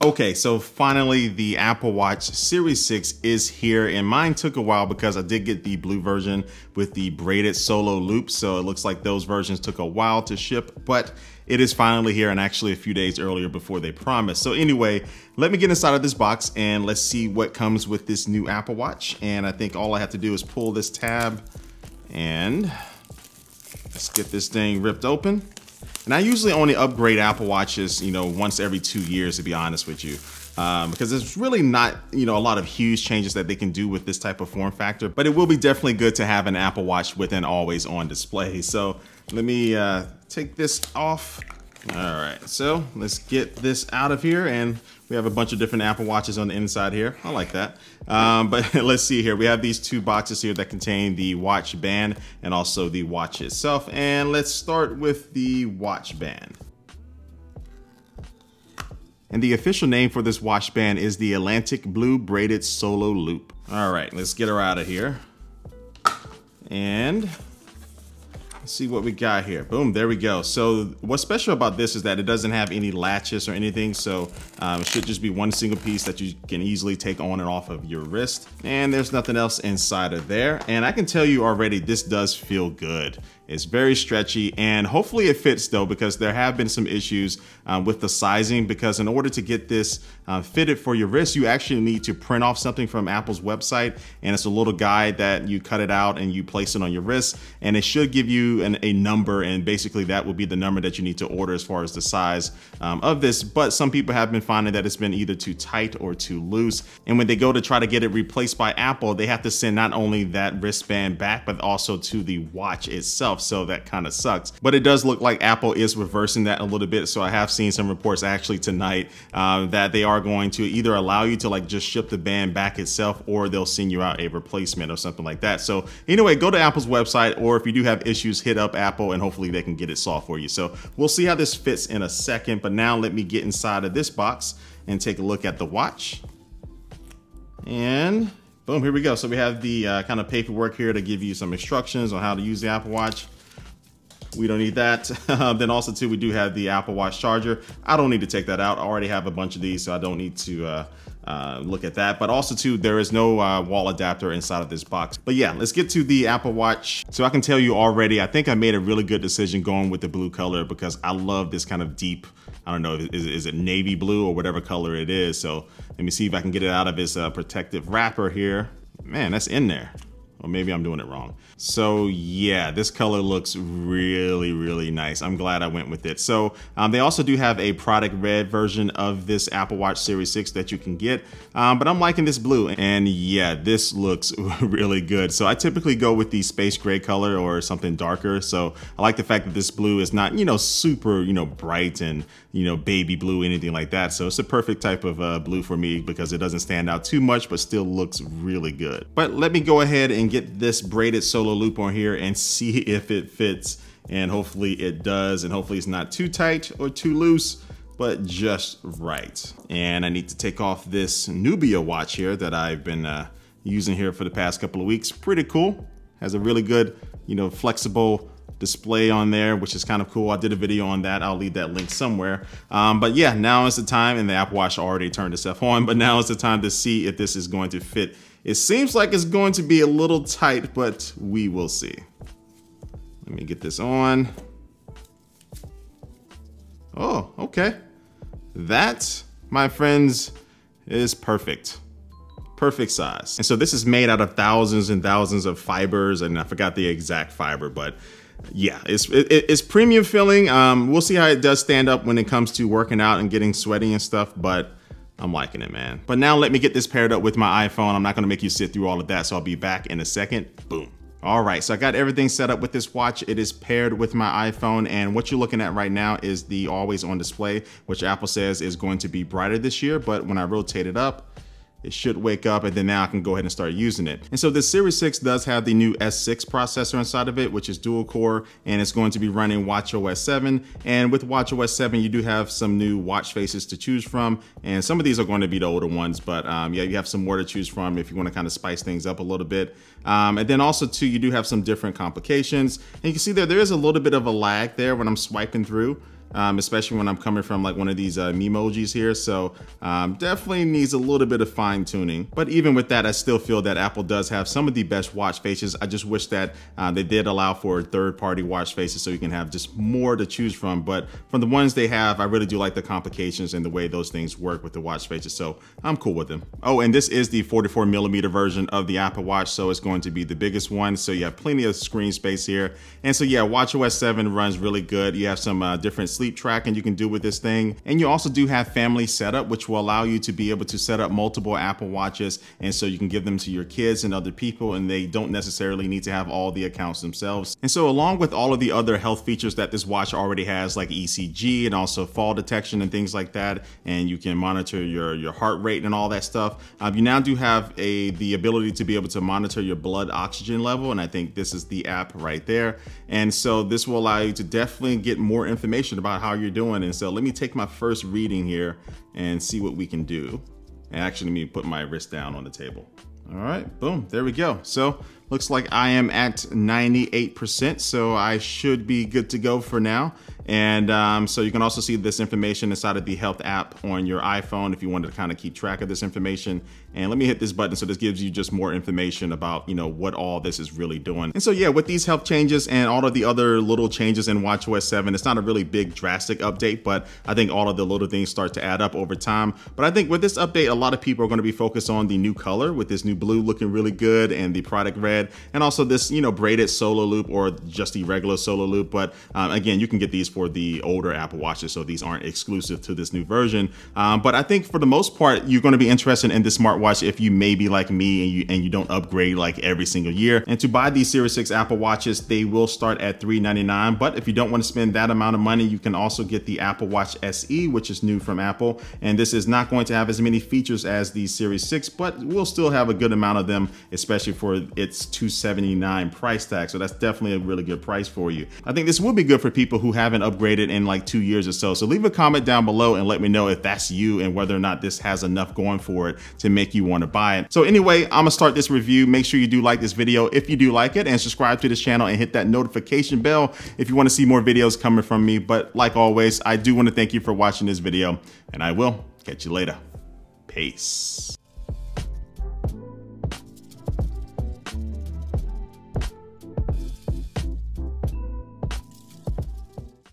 Okay, so finally the Apple Watch Series 6 is here, and mine took a while because I did get the blue version with the braided solo loop, so it looks like those versions took a while to ship, but it is finally here, and actually a few days earlier before they promised. So anyway, let me get inside of this box and let's see what comes with this new Apple Watch. And I think all I have to do is pull this tab and let's get this thing ripped open. And I usually only upgrade Apple Watches, once every 2 years, to be honest with you. Because there's really not, a lot of huge changes that they can do with this type of form factor, but it will be definitely good to have an Apple Watch with an always on display. So let me take this off. All right, so let's get this out of here, and we have a bunch of different Apple Watches on the inside here. I like that. But let's see here. We have these two boxes here that contain the watch band and also the watch itself. And let's start with the watch band. And the official name for this watch band is the Atlantic Blue Braided Solo Loop. All right, let's get her out of here. And let's see what we got here. Boom, there we go. So what's special about this is that it doesn't have any latches or anything. So it should just be one single piece that you can easily take on and off of your wrist. And there's nothing else inside of there. And I can tell you already, this does feel good. It's very stretchy, and hopefully it fits though, because there have been some issues with the sizing, because in order to get this fitted for your wrist, you actually need to print off something from Apple's website, and it's a little guide that you cut it out and you place it on your wrist, and it should give you a number, and basically that will be the number that you need to order as far as the size of this. But some people have been finding that it's been either too tight or too loose, and when they go to try to get it replaced by Apple, they have to send not only that wristband back, but also to the watch itself. So that kind of sucks, but it does look like Apple is reversing that a little bit. So I have seen some reports actually tonight that they are going to either allow you to just ship the band back itself, or they'll send you out a replacement or something like that. So anyway, go to Apple's website, or if you do have issues, hit up Apple and hopefully they can get it solved for you. So we'll see how this fits in a second, but now let me get inside of this box and take a look at the watch. And boom, here we go. So we have the kind of paperwork here to give you some instructions on how to use the Apple Watch. We don't need that. Then also too, we do have the Apple Watch charger. I don't need to take that out. I already have a bunch of these, so I don't need to look at that. But also too, there is no wall adapter inside of this box. But yeah, let's get to the Apple Watch. So I can tell you already, I think I made a really good decision going with the blue color, because I love this kind of deep, I don't know, is it navy blue or whatever color it is. So let me see if I can get it out of its protective wrapper here. Man, that's in there. Or maybe I'm doing it wrong. So yeah, this color looks really, really nice. I'm glad I went with it. So they also do have a product red version of this Apple Watch Series 6 that you can get, but I'm liking this blue, and yeah, this looks really good. So I typically go with the space gray color or something darker. So I like the fact that this blue is not, super, bright and, baby blue, anything like that. So it's a perfect type of blue for me, because it doesn't stand out too much, but still looks really good. But let me go ahead and get this braided solo loop on here and see if it fits, and hopefully it does, and hopefully it's not too tight or too loose, but just right. And I need to take off this Nubia watch here that I've been using here for the past couple of weeks. Pretty cool. Has a really good, flexible display on there, which is kind of cool. I did a video on that. I'll leave that link somewhere. But yeah, now is the time, and the Apple Watch already turned itself on, but now is the time to see if this is going to fit. It seems like it's going to be a little tight, but we will see. Let me get this on. Oh, okay. That, my friends, is perfect. Perfect size. And so this is made out of thousands and thousands of fibers, and I forgot the exact fiber, but yeah, it's premium feeling. We'll see how it does stand up when it comes to working out and getting sweaty and stuff, but I'm liking it, man. But now let me get this paired up with my iPhone. I'm not gonna make you sit through all of that, so I'll be back in a second. Boom. All right, so I got everything set up with this watch. It is paired with my iPhone, and what you're looking at right now is the always on display, which Apple says is going to be brighter this year, but when I rotate it up, it should wake up, and then now I can go ahead and start using it. And so this Series 6 does have the new S6 processor inside of it, which is dual core, and it's going to be running watchOS 7. And with watchOS 7, you do have some new watch faces to choose from. And some of these are going to be the older ones, but yeah, you have some more to choose from if you want to kind of spice things up a little bit. And then also too, you do have some different complications. And you can see there is a little bit of a lag there when I'm swiping through. especially when I'm coming from like one of these Memojis here. So definitely needs a little bit of fine tuning. But even with that, I still feel that Apple does have some of the best watch faces. I just wish that they did allow for third-party watch faces so you can have just more to choose from. But from the ones they have, I really do like the complications and the way those things work with the watch faces. So I'm cool with them. Oh, and this is the 44mm version of the Apple Watch. So it's going to be the biggest one. So you have plenty of screen space here. And so yeah, watchOS 7 runs really good. You have some different sleep tracking you can do with this thing. And you also do have family setup, which will allow you to be able to set up multiple Apple Watches. And so you can give them to your kids and other people, and they don't necessarily need to have all the accounts themselves. And so along with all of the other health features that this watch already has, like ECG and also fall detection and things like that, and you can monitor your heart rate and all that stuff, you now do have the ability to be able to monitor your blood oxygen level. And I think this is the app right there. And so this will allow you to definitely get more information about how you're doing. And so let me take my first reading here and see what we can do. And actually, let me put my wrist down on the table. All right, boom, there we go. So looks like I am at 98%, so I should be good to go for now. And so you can also see this information inside of the health app on your iPhone if you wanted to kind of keep track of this information. And let me hit this button. So this gives you just more information about, you know, what all this is really doing. And so yeah, with these health changes and all of the other little changes in watchOS 7, it's not a really big drastic update, but I think all of the little things start to add up over time. But I think with this update, a lot of people are going to be focused on the new color, with this new blue looking really good, and the product red, and also this, you know, braided solo loop or just the regular solo loop. But again, you can get these for the older Apple Watches, so these aren't exclusive to this new version. But I think for the most part, you're going to be interested in this smartwatch if you may be like me and you don't upgrade like every single year. And to buy these Series 6 Apple Watches, they will start at $399. But if you don't want to spend that amount of money, you can also get the Apple Watch SE, which is new from Apple. And this is not going to have as many features as the Series 6, but we'll still have a good amount of them, especially for its $279 price tag. So that's definitely a really good price for you. I think this will be good for people who haven't upgraded in like 2 years or so. So leave a comment down below and let me know if that's you and whether or not this has enough going for it to make you want to buy it. So anyway, I'm gonna start this review. Make sure you do like this video if you do like it, and subscribe to this channel and hit that notification bell if you want to see more videos coming from me. But like always, I do want to thank you for watching this video, and I will catch you later. Peace.